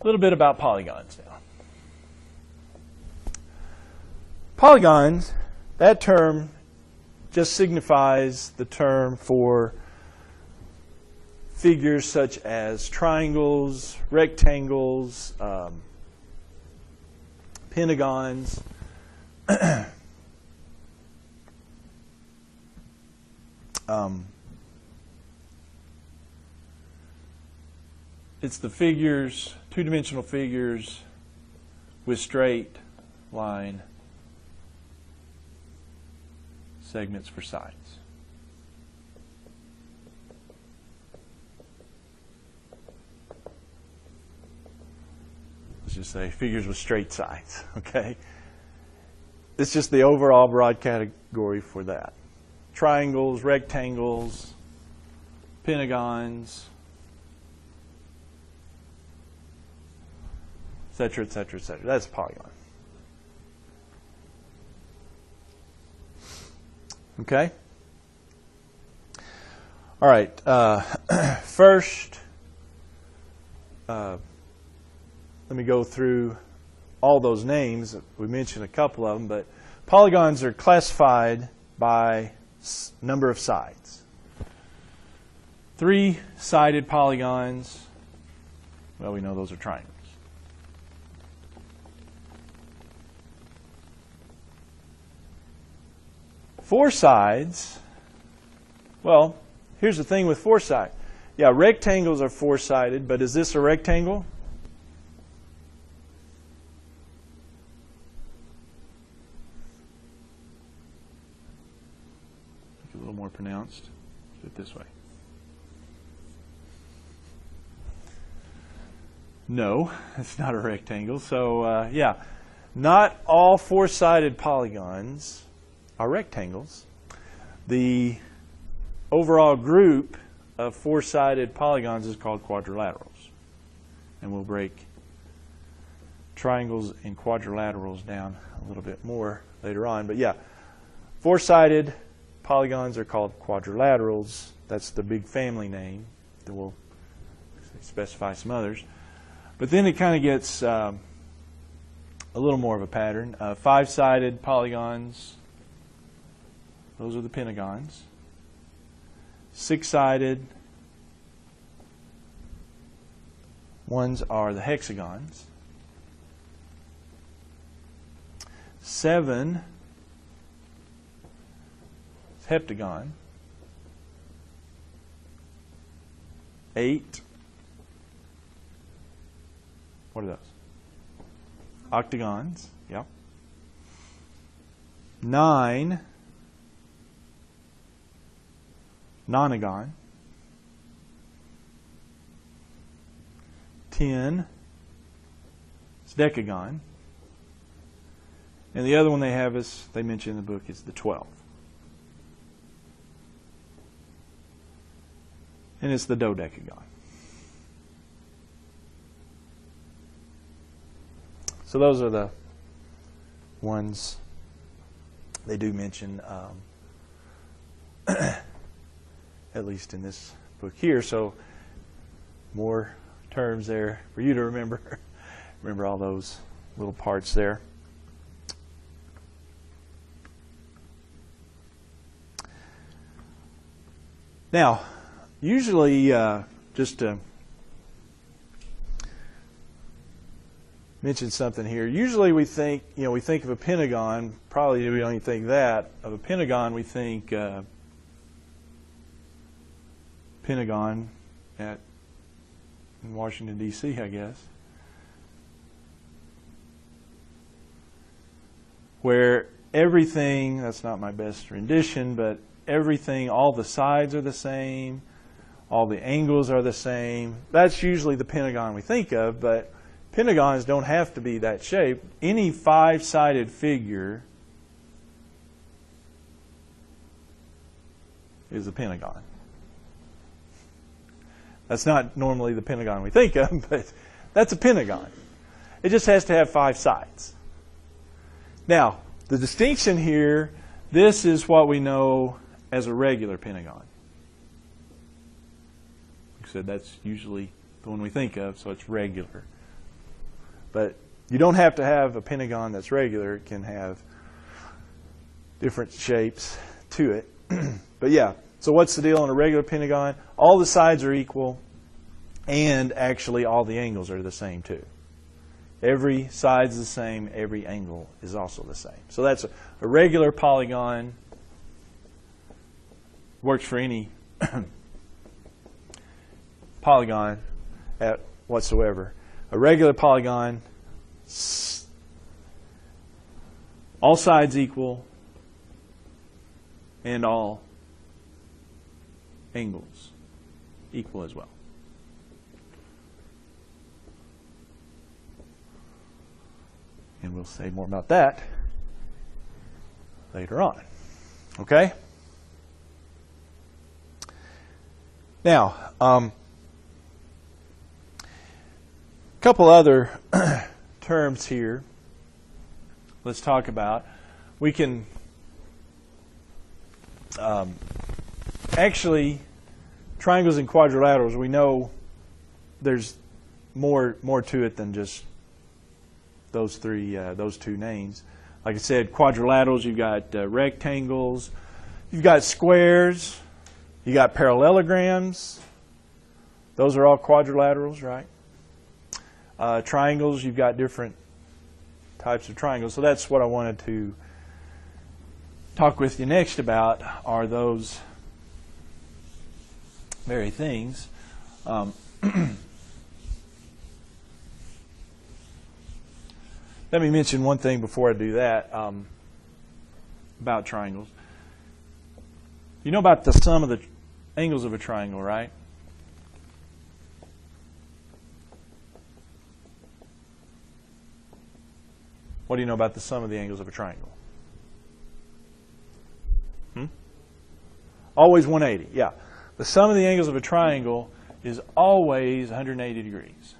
A little bit about polygons now. Polygons, that term just signifies the term for figures such as triangles, rectangles, pentagons. It's the figures, two-dimensional figures with straight line segments for sides. Let's just say figures with straight sides, okay? It's just the overall broad category for that. Triangles, rectangles, pentagons, etc., etc., etc. That's a polygon. Okay? All right. First, let me go through all those names. We mentioned a couple of them, but polygons are classified by number of sides. Three-sided polygons, well, we know those are triangles. Four sides, well, here's the thing with four sides. Yeah, rectangles are four-sided, but is this a rectangle? Make it a little more pronounced. Do it this way. No, it's not a rectangle. So, yeah, not all four-sided polygons are rectangles. The overall group of four-sided polygons is called quadrilaterals. And we'll break triangles and quadrilaterals down a little bit more later on. But yeah, four-sided polygons are called quadrilaterals. That's the big family name. Then we'll specify some others. But then it kind of gets a little more of a pattern. Five-sided polygons, those are the pentagons. Six-sided ones are the hexagons. 7 is heptagon. 8, what are those? Octagons, yeah. 9, nonagon. 10 is decagon. And the other one they have is, they mention in the book, is the 12. And it's the dodecagon. So those are the ones they do mention, at least in this book here. So more terms there for you to remember. Remember all those little parts there. Now, usually, just to mention something here, usually we think, we think of a pentagon, probably we don't even think that. Of a pentagon, we think Pentagon in Washington, D.C., I guess, where everything, that's not my best rendition, but everything, all the sides are the same, all the angles are the same. That's usually the pentagon we think of, but pentagons don't have to be that shape. Any five-sided figure is a pentagon. That's not normally the pentagon we think of, but that's a pentagon. It just has to have 5 sides. Now, the distinction here, this is what we know as a regular pentagon. Like I said, that's usually the one we think of, so it's regular. But you don't have to have a pentagon that's regular. It can have different shapes to it. But yeah, so what's the deal on a regular pentagon? All the sides are equal, and actually all the angles are the same too. Every side's the same, every angle is also the same. So that's a regular polygon. Works for any polygon whatsoever. A regular polygon, all sides equal, and all angles equal as well. And we'll say more about that later on. Okay? Now, a couple other terms here let's talk about. We can actually, triangles and quadrilaterals, we know there's more to it than just those two names. Like I said, quadrilaterals, you've got rectangles, you've got squares, you got parallelograms. Those are all quadrilaterals, right? Triangles, you've got different types of triangles. So that's what I wanted to talk with you next about, are those very things. Let me mention one thing before I do that about triangles. You know about the sum of the angles of a triangle, right? What do you know about the sum of the angles of a triangle? Always 180, yeah. The sum of the angles of a triangle is always 180 degrees.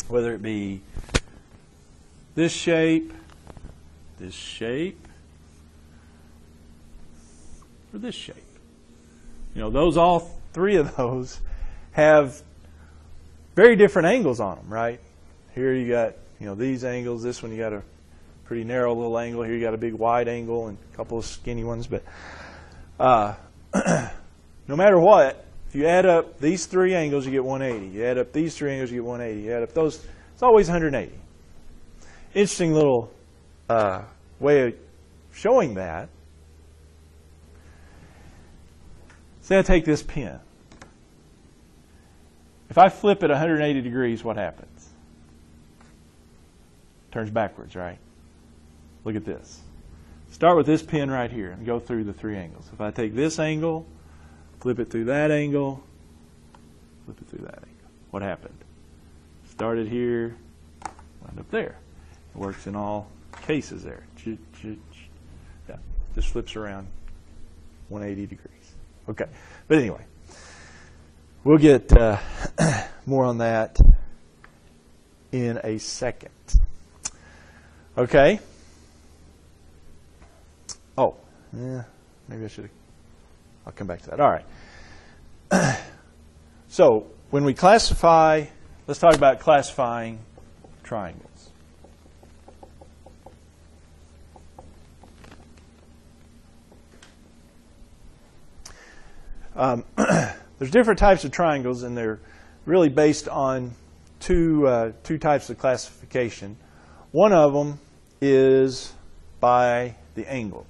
Whether it be this shape, or this shape. You know, all three of those have very different angles on them, right? Here you got, these angles. This one you got a pretty narrow little angle. Here you got a big wide angle and a couple of skinny ones. But no matter what, if you add up these three angles, you get 180. You add up these three angles, you get 180. You add up those, it's always 180. Interesting little way of showing that. Say I take this pen. If I flip it 180 degrees, what happens? Turns backwards, right? Look at this. Start with this pen right here and go through the three angles. If I take this angle, flip it through that angle, flip it through that angle. What happened? Started here, wound up there. It works in all cases there. Yeah, just flips around 180 degrees. Okay, but anyway, we'll get more on that in a second. Okay. Oh, maybe I should have. I'll come back to that. All right. So when we classify, let's talk about classifying triangles. There's different types of triangles, and they're really based on two types of classification. One of them is by the angle.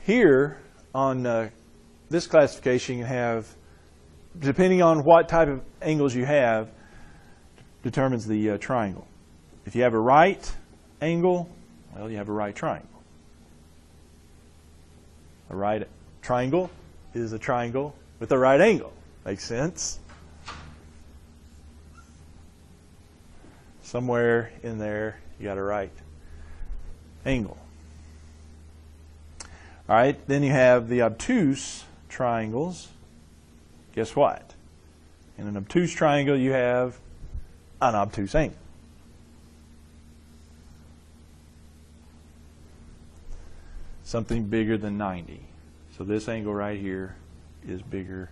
Here on this classification, you have, depending on what type of angles you have, determines the triangle. If you have a right angle, well, you have a right triangle. A right triangle is a triangle with a right angle. Makes sense? Somewhere in there, you got a right angle. All right, then you have the obtuse triangles. Guess what? In an obtuse triangle, you have an obtuse angle. Something bigger than 90. So this angle right here is bigger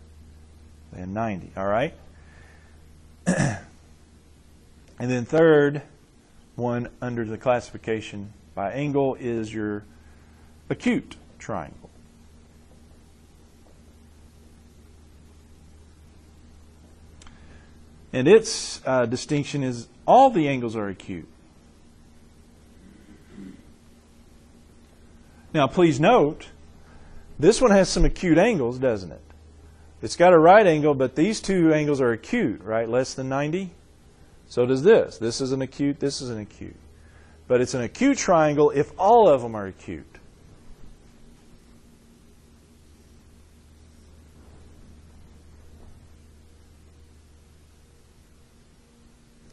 than 90. All right? And then third one under the classification by angle is your acute triangle. And its distinction is all the angles are acute. Now, please note, this one has some acute angles, doesn't it? It's got a right angle, but these two angles are acute, right? Less than 90. So does this. This is an acute, this is an acute. But it's an acute triangle if all of them are acute.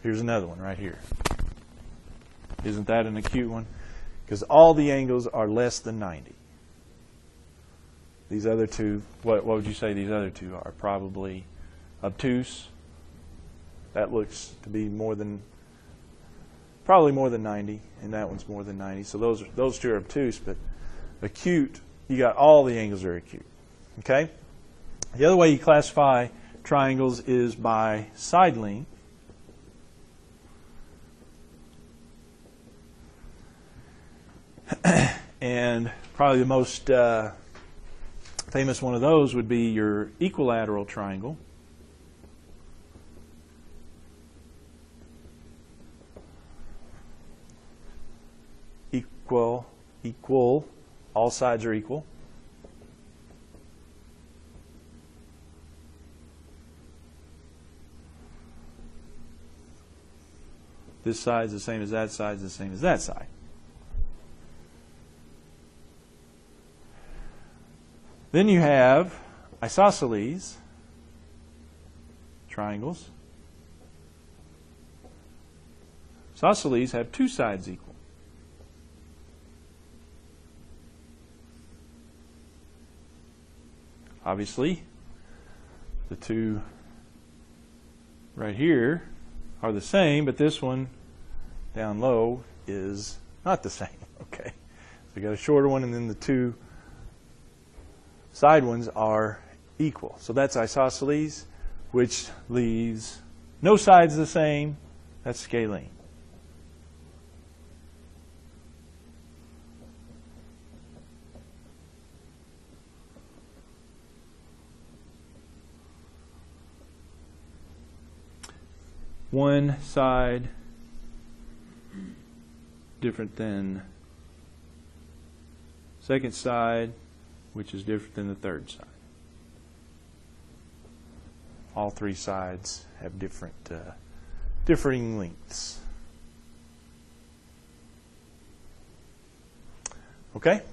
Here's another one right here. Isn't that an acute one? Because all the angles are less than 90. These other two, what would you say these other two are? Probably obtuse. That looks to be probably more than 90, and that one's more than 90. So those two are obtuse, but acute, you got all the angles are acute. Okay? The other way you classify triangles is by side length. And probably the most famous one of those would be your equilateral triangle. Equal, all sides are equal. This side's the same as that side's the same as that side. Then you have isosceles triangles. Isosceles have two sides equal. Obviously, the two right here are the same, but this one down low is not the same. Okay, so you got a shorter one, and then the two side ones are equal. So that's isosceles, which leaves no sides the same. That's scalene. One side different than second side, which is different than the third side. All three sides have differing lengths. Okay?